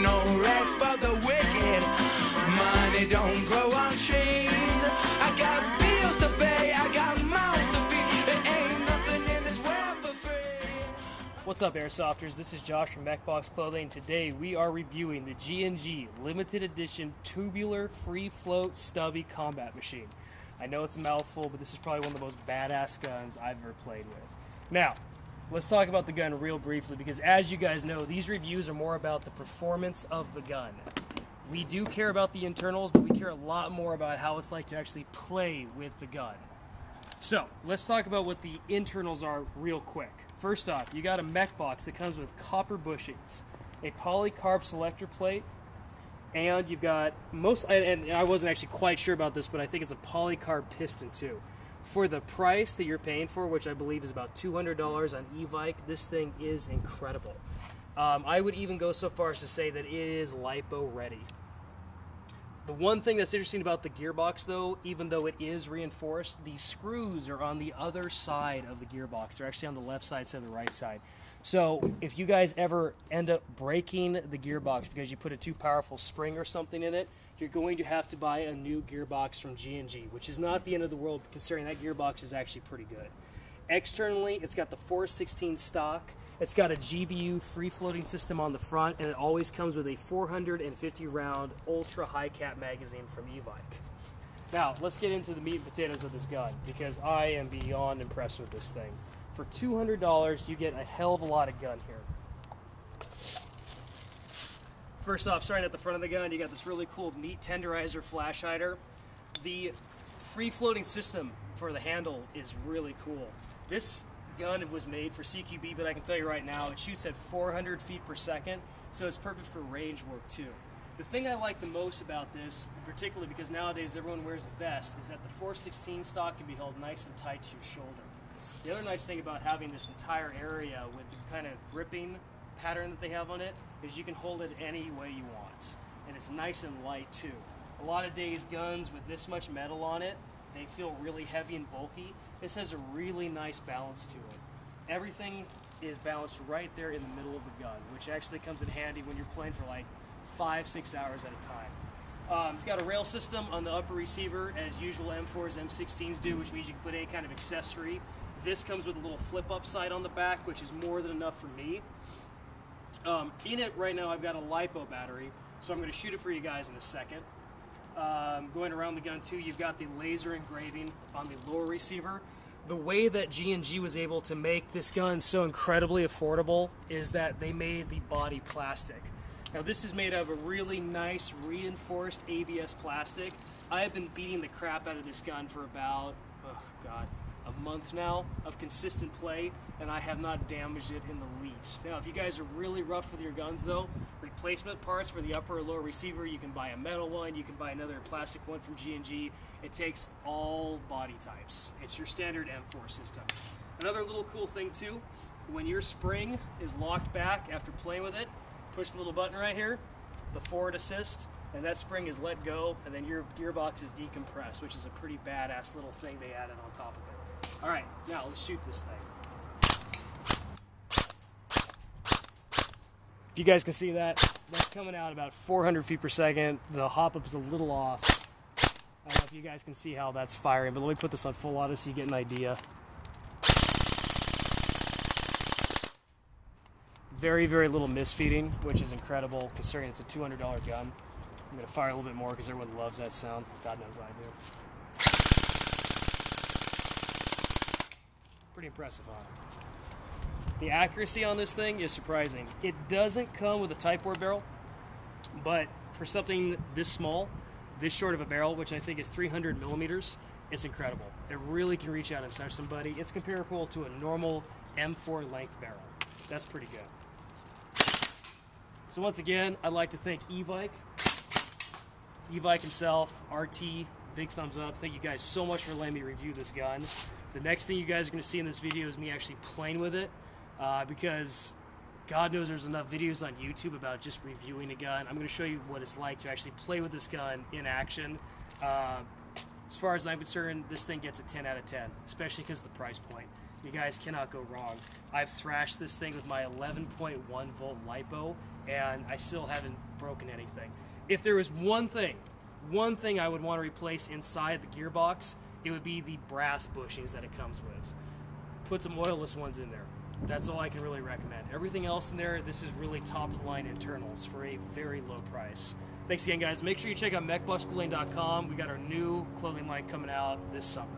no rest for the wicked. Money don't grow on trees. I got bills to pay, I got mouths to feed. There ain't nothing in this world for free. What's up, Airsofters? This is Josh from Mechbox Clothing. Today we are reviewing the G&G Limited Edition Tubular Free Float Stubby Combat Machine. I know it's a mouthful, but this is probably one of the most badass guns I've ever played with. Now, let's talk about the gun real briefly, because as you guys know, these reviews are more about the performance of the gun. We do care about the internals, but we care a lot more about how it's like to actually play with the gun. So, let's talk about what the internals are real quick. First off, you got a mech box that comes with copper bushings, a polycarb selector plate, and you've got and I wasn't actually quite sure about this, but I think it's a polycarb piston too. For the price that you're paying for, which I believe is about $200 on e-bike, this thing is incredible. I would even go so far as to say that it is LiPo ready. The one thing that's interesting about the gearbox, though, even though it is reinforced, the screws are on the other side of the gearbox. They're actually on the left side instead of the right side. So if you guys ever end up breaking the gearbox because you put a too powerful spring or something in it, you're going to have to buy a new gearbox from G&G, which is not the end of the world, considering that gearbox is actually pretty good. Externally, it's got the 416 stock. It's got a GBU free-floating system on the front, and it always comes with a 450-round ultra high-cap magazine from e-bike. Now, let's get into the meat and potatoes of this gun, because I am beyond impressed with this thing. For $200, you get a hell of a lot of gun here. First off, starting at the front of the gun, you got this really cool meat tenderizer flash hider. The free-floating system for the handle is really cool. This gun was made for CQB, but I can tell you right now, it shoots at 400 feet per second, so it's perfect for range work too. The thing I like the most about this, particularly because nowadays everyone wears a vest, is that the 416 stock can be held nice and tight to your shoulder. The other nice thing about having this entire area with the kind of gripping pattern that they have on it is you can hold it any way you want, and it's nice and light too. A lot of days guns with this much metal on it, they feel really heavy and bulky. This has a really nice balance to it. Everything is balanced right there in the middle of the gun, which actually comes in handy when you're playing for like 5-6 hours at a time. It's got a rail system on the upper receiver, as usual M4s, M16s do, which means you can put any kind of accessory. This comes with a little flip-up sight on the back, which is more than enough for me. In it right now, I've got a LiPo battery, so I'm going to shoot it for you guys in a second. Going around the gun too, you've got the laser engraving on the lower receiver. The way that G&G was able to make this gun so incredibly affordable is that they made the body plastic. Now this is made of a really nice reinforced ABS plastic. I have been beating the crap out of this gun for about, a month now of consistent play, and I have not damaged it in the least. Now if you guys are really rough with your guns though, replacement parts for the upper or lower receiver, you can buy a metal one, you can buy another plastic one from G&G. It takes all body types. It's your standard M4 system. Another little cool thing too, when your spring is locked back after playing with it, push the little button right here, the forward assist, and that spring is let go, and then your gearbox is decompressed, which is a pretty badass little thing they added on top of it. Alright, now let's shoot this thing. If you guys can see that, that's coming out about 400 feet per second. The hop-up is a little off. I don't know if you guys can see how that's firing, but let me put this on full auto so you get an idea. Very, very little misfeeding, which is incredible considering it's a $200 gun. I'm going to fire a little bit more because everyone loves that sound. God knows I do. Pretty impressive, huh? The accuracy on this thing is surprising. It doesn't come with a Type 4 barrel, but for something this small, this short of a barrel, which I think is 300 millimeters, it's incredible. It really can reach out and touch somebody. It's comparable to a normal M4 length barrel. That's pretty good. So once again, I'd like to thank e-bike himself, RT, big thumbs up. Thank you guys so much for letting me review this gun. The next thing you guys are going to see in this video is me actually playing with it, because God knows there's enough videos on YouTube about just reviewing a gun. I'm going to show you what it's like to actually play with this gun in action. As far as I'm concerned, this thing gets a 10 out of 10, especially because of the price point. You guys cannot go wrong. I've thrashed this thing with my 11.1 volt LiPo, and I still haven't broken anything. If there was one thing I would want to replace inside the gearbox, it would be the brass bushings that it comes with. Put some oilless ones in there. That's all I can really recommend. Everything else in there, this is really top-of-the-line internals for a very low price. Thanks again, guys. Make sure you check out mechbox480.wmv. We got our new clothing line coming out this summer.